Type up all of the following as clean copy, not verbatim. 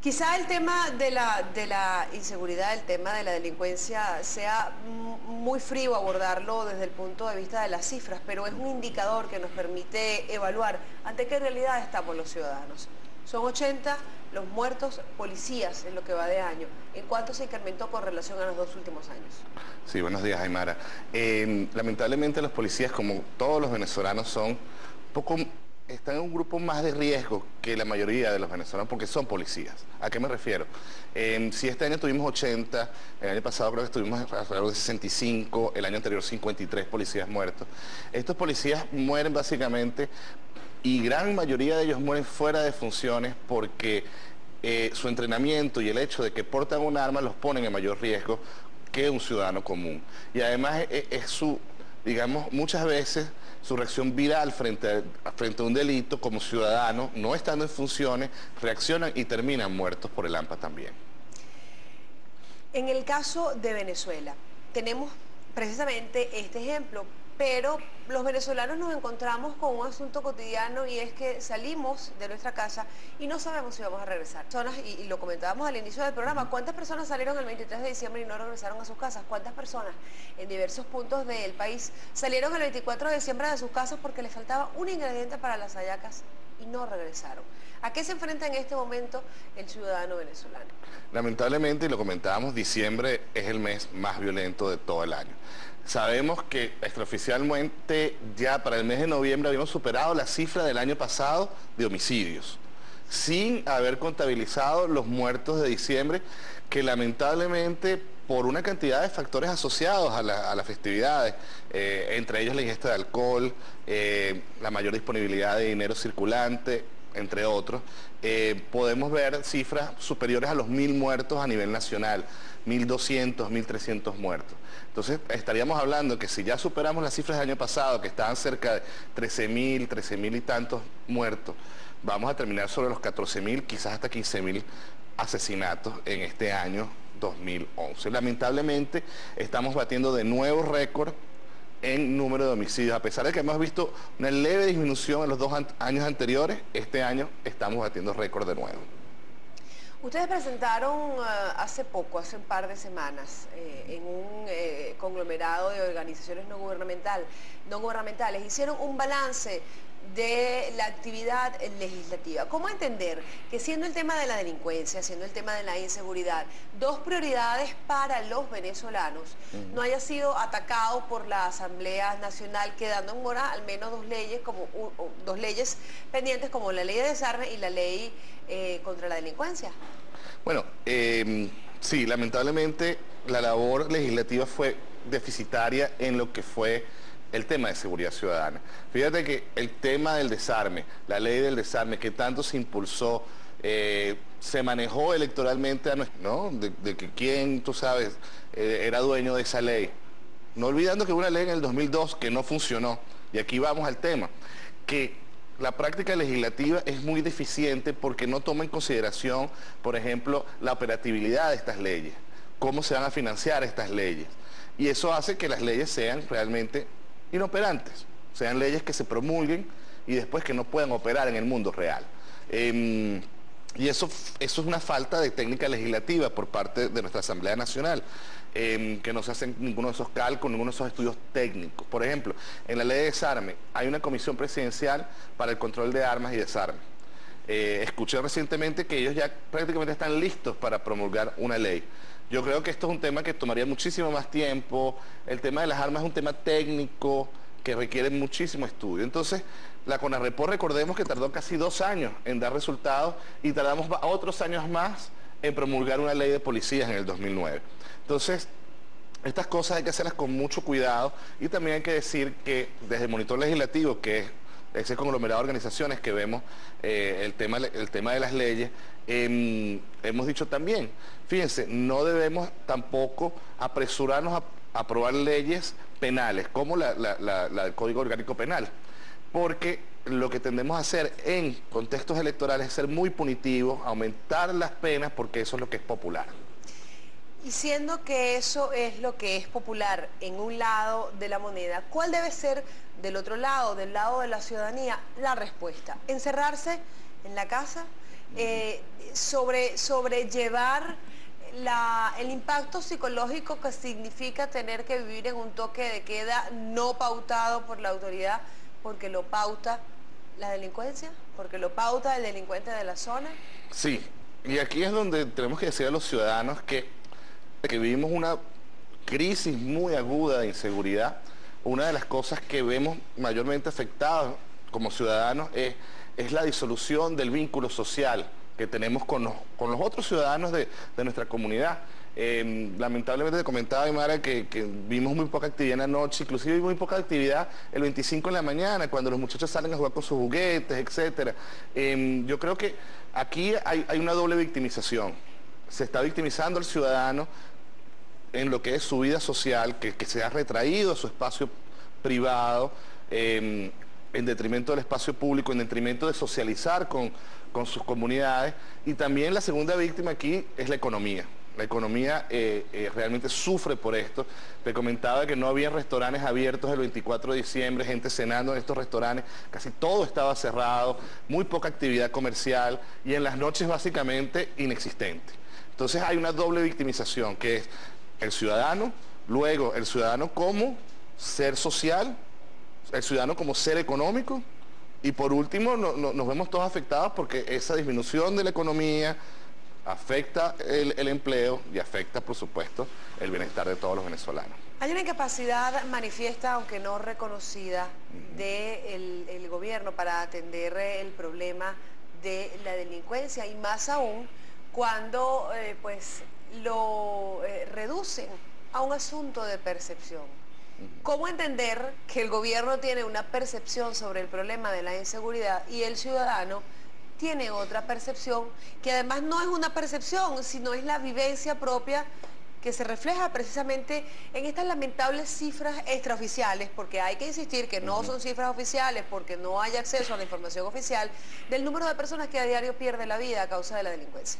Quizá el tema de la inseguridad, el tema de la delincuencia sea muy frío abordarlo desde el punto de vista de las cifras, pero es un indicador que nos permite evaluar ante qué realidad estamos los ciudadanos. Son 80 los muertos policías en lo que va de año. ¿En cuánto se incrementó con relación a los 2 últimos años? Sí, buenos días, Aymara. Lamentablemente los policías, como todos los venezolanos, están en un grupo más de riesgo que la mayoría de los venezolanos porque son policías. ¿A qué me refiero? Si este año tuvimos 80, el año pasado creo que estuvimos alrededor de 65, el año anterior 53 policías muertos. Estos policías mueren básicamente y gran mayoría de ellos mueren fuera de funciones porque su entrenamiento y el hecho de que portan un arma los ponen en mayor riesgo que un ciudadano común. Y además digamos, muchas veces su reacción viral frente a un delito como ciudadano, no estando en funciones, reaccionan y terminan muertos por el AMPA también. En el caso de Venezuela, tenemos precisamente este ejemplo, pero los venezolanos nos encontramos con un asunto cotidiano y es que salimos de nuestra casa y no sabemos si vamos a regresar. Y lo comentábamos al inicio del programa, ¿cuántas personas salieron el 23 de diciembre y no regresaron a sus casas? ¿Cuántas personas en diversos puntos del país salieron el 24 de diciembre de sus casas porque les faltaba un ingrediente para las hallacas y no regresaron? ¿A qué se enfrenta en este momento el ciudadano venezolano? Lamentablemente, y lo comentábamos, diciembre es el mes más violento de todo el año. Sabemos que extraoficialmente ya para el mes de noviembre habíamos superado la cifra del año pasado de homicidios, sin haber contabilizado los muertos de diciembre, que lamentablemente por una cantidad de factores asociados a las festividades, entre ellos la ingesta de alcohol, la mayor disponibilidad de dinero circulante, entre otros, podemos ver cifras superiores a los 1000 muertos a nivel nacional, 1200, 1300 muertos. Entonces estaríamos hablando que si ya superamos las cifras del año pasado, que estaban cerca de 13.000 y tantos muertos, vamos a terminar sobre los 14.000, quizás hasta 15.000 asesinatos en este año 2011. Lamentablemente estamos batiendo de nuevo récord en número de homicidios. A pesar de que hemos visto una leve disminución en los 2 años anteriores, este año estamos batiendo récord de nuevo. Ustedes presentaron hace poco, hace un par de semanas, en un conglomerado de organizaciones no gubernamentales, hicieron un balance de la actividad legislativa. ¿Cómo entender que siendo el tema de la delincuencia, siendo el tema de la inseguridad, dos prioridades para los venezolanos, no haya sido atacado por la Asamblea Nacional, quedando en mora al menos dos leyes pendientes como la ley de desarme y la ley contra la delincuencia? Bueno, sí, lamentablemente la labor legislativa fue deficitaria en lo que fue el tema de seguridad ciudadana. Fíjate que el tema del desarme, la ley del desarme, que tanto se impulsó, se manejó electoralmente, ¿no? De que quién, tú sabes, era dueño de esa ley. No olvidando que hubo una ley en el 2002 que no funcionó. Y aquí vamos al tema, que la práctica legislativa es muy deficiente porque no toma en consideración, por ejemplo, la operatividad de estas leyes, cómo se van a financiar estas leyes. Y eso hace que las leyes sean realmente inoperantes, sean leyes que se promulguen y después que no puedan operar en el mundo real. Y eso es una falta de técnica legislativa por parte de nuestra Asamblea Nacional, que no se hacen ninguno de esos cálculos, ninguno de esos estudios técnicos. Por ejemplo, en la ley de desarme hay una comisión presidencial para el control de armas y desarme. Escuché recientemente que ellos ya prácticamente están listos para promulgar una ley. Yo creo que esto es un tema que tomaría muchísimo más tiempo. El tema de las armas es un tema técnico que requiere muchísimo estudio. Entonces, la CONARREPO, recordemos que tardó casi 2 años en dar resultados y tardamos otros años más en promulgar una ley de policías en el 2009. Entonces, estas cosas hay que hacerlas con mucho cuidado y también hay que decir que desde el monitor legislativo, que es ese conglomerado de organizaciones que vemos el tema de las leyes, hemos dicho también, fíjense, no debemos tampoco apresurarnos a aprobar leyes penales, como la del Código Orgánico Penal, porque lo que tendemos a hacer en contextos electorales es ser muy punitivos, aumentar las penas, porque eso es lo que es popular. Y siendo que eso es lo que es popular en un lado de la moneda, ¿cuál debe ser del otro lado, del lado de la ciudadanía, la respuesta? ¿Encerrarse en la casa? sobrellevar el impacto psicológico que significa tener que vivir en un toque de queda no pautado por la autoridad, porque lo pauta la delincuencia, porque lo pauta el delincuente de la zona? Sí, y aquí es donde tenemos que decir a los ciudadanos que vivimos una crisis muy aguda de inseguridad. Una de las cosas que vemos mayormente afectados como ciudadanos es la disolución del vínculo social que tenemos con los otros ciudadanos de nuestra comunidad. Lamentablemente te comentaba, Aymara, que vimos muy poca actividad en la noche, inclusive muy poca actividad el 25 en la mañana, cuando los muchachos salen a jugar con sus juguetes, etc. Yo creo que aquí hay una doble victimización. Se está victimizando al ciudadano en lo que es su vida social, que se ha retraído a su espacio privado, en detrimento del espacio público, en detrimento de socializar con sus comunidades. Y también la segunda víctima aquí es la economía. La economía realmente sufre por esto. Te comentaba que no había restaurantes abiertos el 24 de diciembre, gente cenando en estos restaurantes, casi todo estaba cerrado, muy poca actividad comercial y en las noches básicamente inexistente. Entonces hay una doble victimización, que es el ciudadano, luego el ciudadano como ser social, el ciudadano como ser económico, y por último nos vemos todos afectados porque esa disminución de la economía afecta el empleo y afecta, por supuesto, el bienestar de todos los venezolanos. Hay una incapacidad manifiesta, aunque no reconocida, del gobierno para atender el problema de la delincuencia, y más aún cuando pues lo reducen a un asunto de percepción. ¿Cómo entender que el gobierno tiene una percepción sobre el problema de la inseguridad y el ciudadano tiene otra percepción, que además no es una percepción, sino es la vivencia propia que se refleja precisamente en estas lamentables cifras extraoficiales, porque hay que insistir que no son cifras oficiales, porque no hay acceso a la información oficial, del número de personas que a diario pierden la vida a causa de la delincuencia?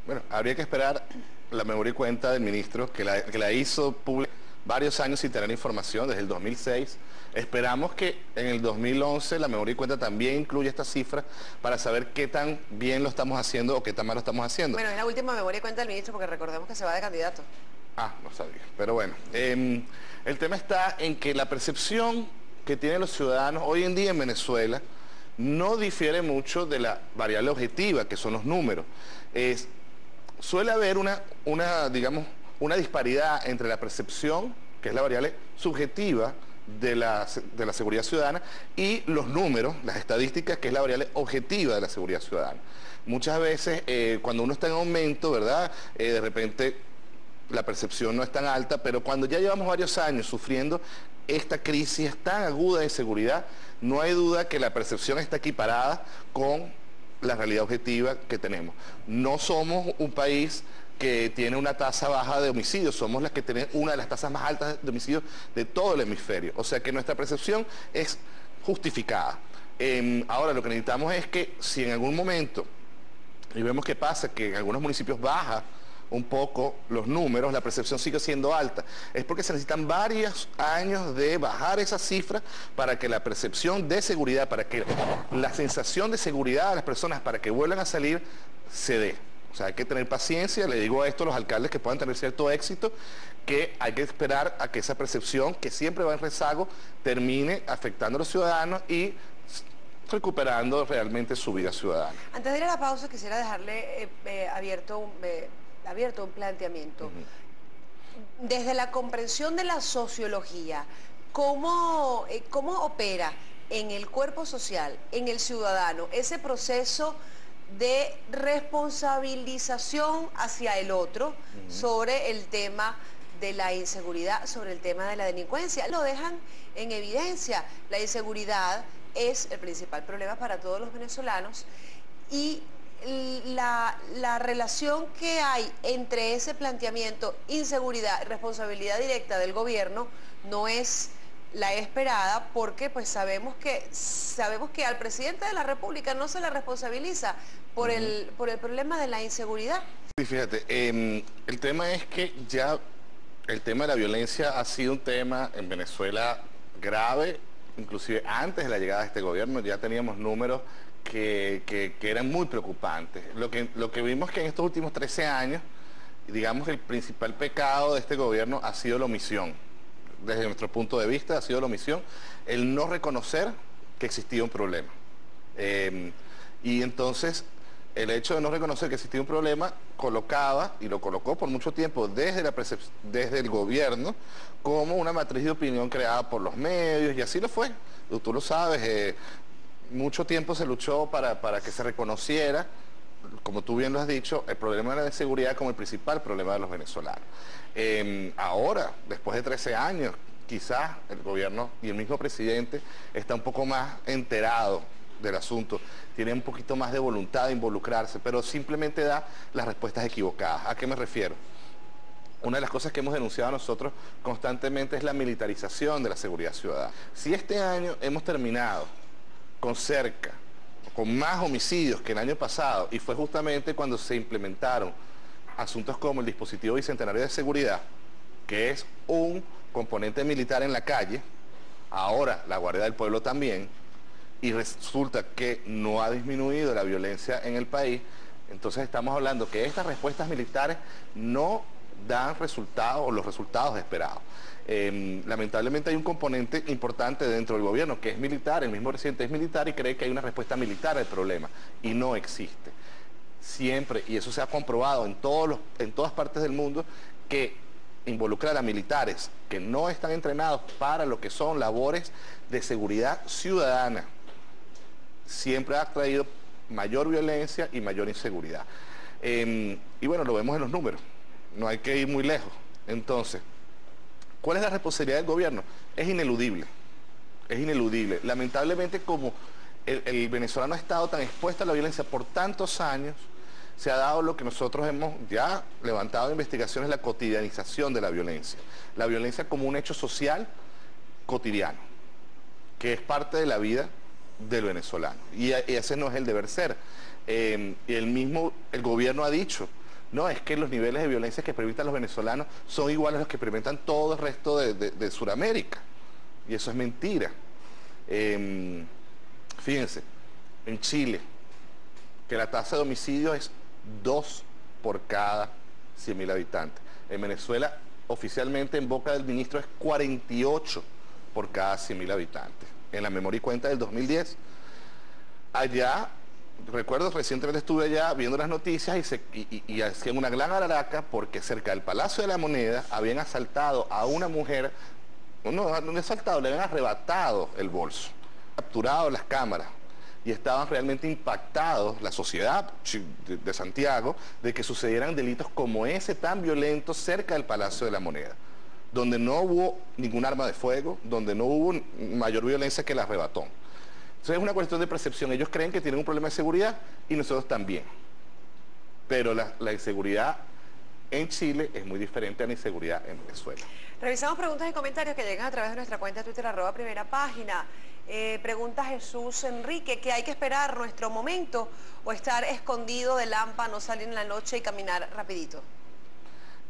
Bueno, habría que esperar la memoria y cuenta del ministro, que la hizo pública varios años sin tener información, desde el 2006. Esperamos que en el 2011 la memoria y cuenta también incluya esta cifra para saber qué tan bien lo estamos haciendo o qué tan mal lo estamos haciendo. Bueno, es la última memoria y cuenta del ministro, porque recordemos que se va de candidato. Ah, no sabía. Pero bueno, el tema está en que la percepción que tienen los ciudadanos hoy en día en Venezuela no difiere mucho de la variable objetiva, que son los números. Suele haber digamos, una disparidad entre la percepción, que es la variable subjetiva de la seguridad ciudadana, y los números, las estadísticas, que es la variable objetiva de la seguridad ciudadana. Muchas veces, cuando uno está en aumento, ¿verdad? De repente la percepción no es tan alta, pero cuando ya llevamos varios años sufriendo esta crisis tan aguda de seguridad, no hay duda que la percepción está equiparada con la realidad objetiva que tenemos. No somos un país que tiene una tasa baja de homicidios, somos las que tenemos una de las tasas más altas de homicidios de todo el hemisferio, o sea que nuestra percepción es justificada. Ahora lo que necesitamos es que si en algún momento, y vemos que pasa, que en algunos municipios baja un poco los números, la percepción sigue siendo alta, es porque se necesitan varios años de bajar esa cifra para que la percepción de seguridad, para que la sensación de seguridad de las personas, para que vuelvan a salir, se dé. O sea, hay que tener paciencia, le digo a esto a los alcaldes que puedan tener cierto éxito, que hay que esperar a que esa percepción, que siempre va en rezago, termine afectando a los ciudadanos y recuperando realmente su vida ciudadana. Antes de ir a la pausa, quisiera dejarle abierto un planteamiento. Desde la comprensión de la sociología, ¿cómo opera en el cuerpo social, en el ciudadano, ese proceso de responsabilización hacia el otro sobre el tema de la inseguridad, sobre el tema de la delincuencia? Lo dejan en evidencia. La inseguridad es el principal problema para todos los venezolanos, y la relación que hay entre ese planteamiento, inseguridad, responsabilidad directa del gobierno, no es la esperada, porque pues sabemos que al presidente de la República no se le responsabiliza por el problema de la inseguridad. Sí, fíjate, el tema es que ya el tema de la violencia ha sido un tema en Venezuela grave, inclusive antes de la llegada de este gobierno. Ya teníamos números que eran muy preocupantes. Lo que vimos que en estos últimos 13 años, digamos que el principal pecado de este gobierno ha sido la omisión. Desde nuestro punto de vista ha sido la omisión, el no reconocer que existía un problema. Y entonces el hecho de no reconocer que existía un problema colocaba, y lo colocó por mucho tiempo desde el gobierno, como una matriz de opinión creada por los medios, y así lo fue. Tú lo sabes, mucho tiempo se luchó para que se reconociera, como tú bien lo has dicho, el problema de la inseguridad como el principal problema de los venezolanos. Ahora, después de 13 años, quizás el gobierno y el mismo presidente está un poco más enterado del asunto, tiene un poquito más de voluntad de involucrarse, pero simplemente da las respuestas equivocadas. ¿A qué me refiero? Una de las cosas que hemos denunciado nosotros constantemente es la militarización de la seguridad ciudadana. Si este año hemos terminado con más homicidios que el año pasado, y fue justamente cuando se implementaron asuntos como el dispositivo bicentenario de seguridad, que es un componente militar en la calle, ahora la Guardia del Pueblo también, y resulta que no ha disminuido la violencia en el país, entonces estamos hablando que estas respuestas militares no dan resultados o los resultados esperados. Lamentablemente hay un componente importante dentro del gobierno que es militar, el mismo presidente es militar y cree que hay una respuesta militar al problema, y no existe. Siempre, y eso se ha comprobado en todas partes del mundo, que involucrar a militares que no están entrenados para lo que son labores de seguridad ciudadana siempre ha traído mayor violencia y mayor inseguridad. Y bueno, lo vemos en los números, no hay que ir muy lejos. Entonces, ¿cuál es la responsabilidad del gobierno? Es ineludible, es ineludible. Lamentablemente, como el venezolano ha estado tan expuesto a la violencia por tantos años, se ha dado lo que nosotros hemos ya levantado en investigaciones, la cotidianización de la violencia como un hecho social cotidiano, que es parte de la vida del venezolano, y ese no es el deber ser. Y el gobierno ha dicho, no, es que los niveles de violencia que experimentan los venezolanos son iguales a los que experimentan todo el resto de Sudamérica, y eso es mentira. Fíjense, en Chile, que la tasa de homicidio es 2 por cada 100.000 habitantes. En Venezuela, oficialmente en boca del ministro, es 48 por cada 100.000 habitantes. En la memoria y cuenta del 2010. Allá, recuerdo, recientemente estuve allá viendo las noticias y hacían una gran araraca porque cerca del Palacio de la Moneda habían asaltado a una mujer, no asaltado, le habían arrebatado el bolso, capturado las cámaras, y estaban realmente impactados, la sociedad de Santiago, de que sucedieran delitos como ese tan violentos cerca del Palacio de la Moneda, donde no hubo ningún arma de fuego, donde no hubo mayor violencia que el arrebatón. Entonces es una cuestión de percepción. Ellos creen que tienen un problema de seguridad y nosotros también. Pero la inseguridad en Chile es muy diferente a la inseguridad en Venezuela. Revisamos preguntas y comentarios que llegan a través de nuestra cuenta de Twitter, @primerapágina. Pregunta Jesús Enrique, ¿qué hay que esperar nuestro momento o estar escondido de Lampa, no salir en la noche y caminar rapidito?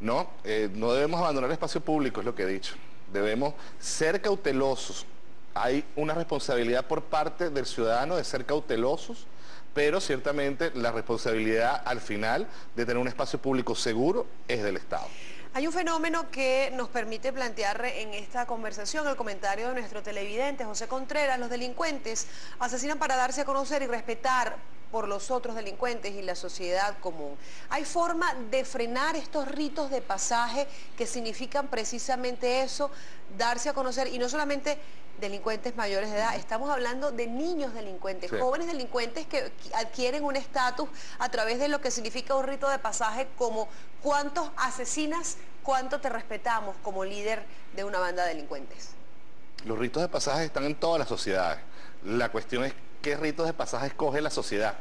No, no debemos abandonar el espacio público, es lo que he dicho. Debemos ser cautelosos. Hay una responsabilidad por parte del ciudadano de ser cautelosos, pero ciertamente la responsabilidad al final de tener un espacio público seguro es del Estado. Hay un fenómeno que nos permite plantear en esta conversación el comentario de nuestro televidente, José Contreras. Los delincuentes asesinan para darse a conocer y respetar por los otros delincuentes y la sociedad común. ¿Hay forma de frenar estos ritos de pasaje que significan precisamente eso, darse a conocer? Y no solamente delincuentes mayores de edad, estamos hablando de niños delincuentes, sí, jóvenes delincuentes que adquieren un estatus a través de lo que significa un rito de pasaje, como cuántos asesinas, cuánto te respetamos como líder de una banda de delincuentes. Los ritos de pasaje están en todas las sociedades. La cuestión es qué ritos de pasaje escoge la sociedad.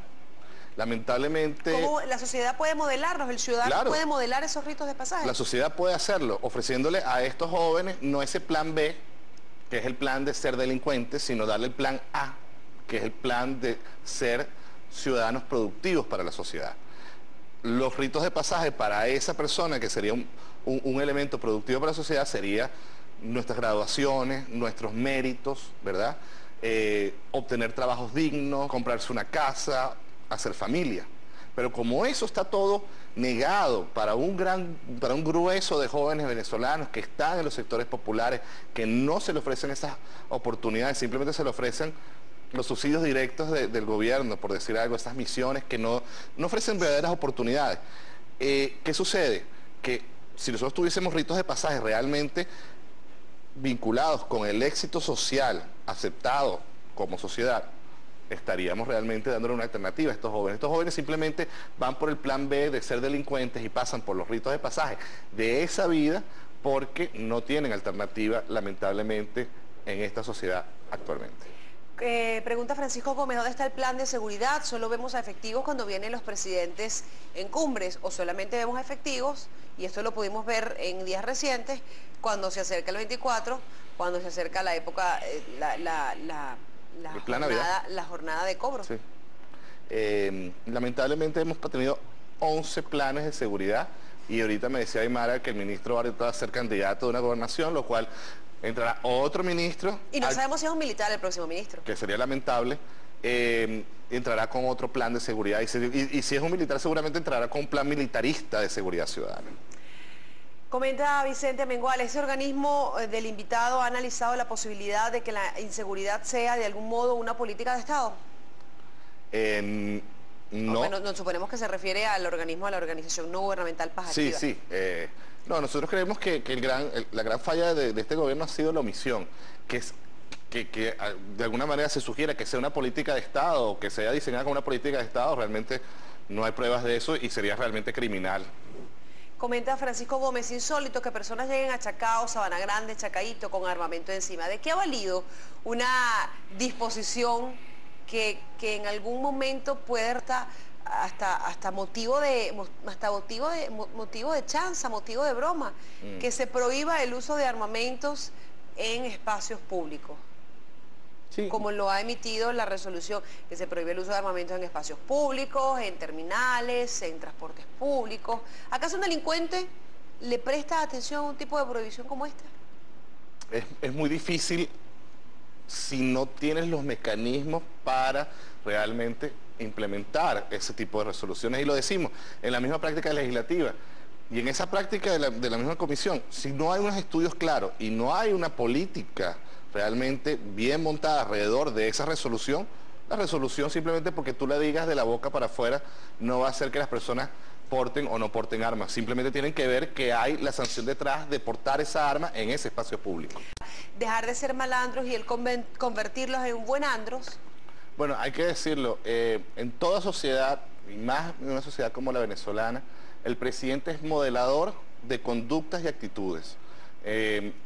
Lamentablemente... ¿Cómo la sociedad puede modelarlos? ¿El ciudadano claro, puede modelar esos ritos de pasaje? La sociedad puede hacerlo, ofreciéndole a estos jóvenes no ese plan B, que es el plan de ser delincuentes, sino darle el plan A, que es el plan de ser ciudadanos productivos para la sociedad. Los ritos de pasaje para esa persona, que sería un elemento productivo para la sociedad, sería nuestras graduaciones, nuestros méritos, ¿verdad? obtener trabajos dignos, comprarse una casa, hacer familia. Pero como eso está todo negado para un grueso de jóvenes venezolanos que están en los sectores populares, que no se le ofrecen esas oportunidades, simplemente se le ofrecen los subsidios directos del gobierno, por decir algo, esas misiones que no ofrecen verdaderas oportunidades. ¿Qué sucede? Que si nosotros tuviésemos ritos de pasaje realmente vinculados con el éxito social aceptado como sociedad, estaríamos realmente dándole una alternativa a estos jóvenes. Estos jóvenes simplemente van por el plan B de ser delincuentes y pasan por los ritos de pasaje de esa vida porque no tienen alternativa, lamentablemente, en esta sociedad actualmente. Pregunta Francisco Gómez, ¿dónde está el plan de seguridad? ¿Solo vemos a efectivos cuando vienen los presidentes en cumbres o solamente vemos a efectivos? Y esto lo pudimos ver en días recientes, cuando se acerca el 24, cuando se acerca la época, la jornada de cobro. Sí. Lamentablemente hemos tenido 11 planes de seguridad y ahorita me decía Aymara que el ministro ahorita va a ser candidato de una gobernación, lo cual entrará otro ministro. Y no sabemos si es un militar el próximo ministro. Que sería lamentable. Entrará con otro plan de seguridad y si es un militar seguramente entrará con un plan militarista de seguridad ciudadana. Comenta Vicente Amengual, ¿ese organismo del invitado ha analizado la posibilidad de que la inseguridad sea de algún modo una política de Estado? No. Bueno, nos suponemos que se refiere al organismo de la organización no gubernamental Paz Activa. Sí. No, nosotros creemos que la gran falla de este gobierno ha sido la omisión, que de alguna manera se sugiera que sea una política de Estado o que sea diseñada como una política de Estado. Realmente no hay pruebas de eso y sería realmente criminal. Comenta Francisco Gómez, insólito que personas lleguen a Chacao, Sabana Grande, Chacaíto con armamento encima. ¿De qué ha valido una disposición que en algún momento puede hasta motivo de chanza, motivo de broma, que se prohíba el uso de armamentos en espacios públicos? Sí. Como lo ha emitido la resolución, que se prohíbe el uso de armamentos en espacios públicos, en terminales, en transportes públicos. ¿Acaso un delincuente le presta atención a un tipo de prohibición como esta? Es muy difícil si no tienes los mecanismos para realmente implementar ese tipo de resoluciones. Y lo decimos en la misma práctica legislativa. Y en esa práctica de la misma comisión, si no hay unos estudios claros y no hay una política realmente bien montada alrededor de esa resolución, la resolución simplemente porque tú la digas de la boca para afuera no va a hacer que las personas porten o no porten armas. Simplemente tienen que ver que hay la sanción detrás de portar esa arma en ese espacio público. Dejar de ser malandros y el convertirlos en buenandros. Bueno, hay que decirlo, en toda sociedad, y más en una sociedad como la venezolana, el presidente es modelador de conductas y actitudes.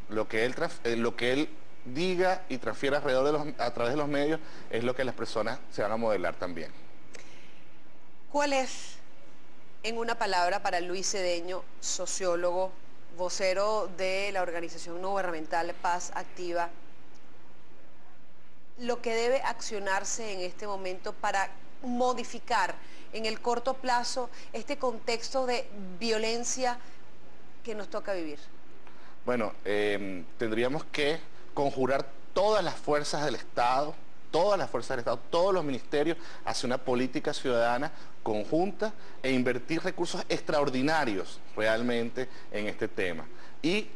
Lo que él diga y transfiera a través de los medios es lo que las personas se van a modelar también. ¿Cuál es, en una palabra, para Luis Cedeño, sociólogo, vocero de la organización no gubernamental Paz Activa, lo que debe accionarse en este momento para modificar en el corto plazo este contexto de violencia que nos toca vivir? Bueno, tendríamos que conjurar todas las fuerzas del Estado, todos los ministerios hacia una política ciudadana conjunta e invertir recursos extraordinarios realmente en este tema. Y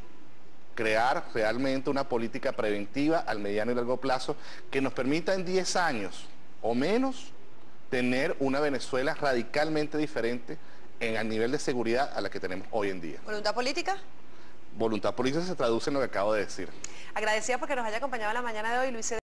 crear realmente una política preventiva al mediano y largo plazo que nos permita en 10 años o menos tener una Venezuela radicalmente diferente a nivel de seguridad a la que tenemos hoy en día. ¿Voluntad política? Voluntad política se traduce en lo que acabo de decir. Agradecida porque nos haya acompañado en la mañana de hoy, Luis Cedeño.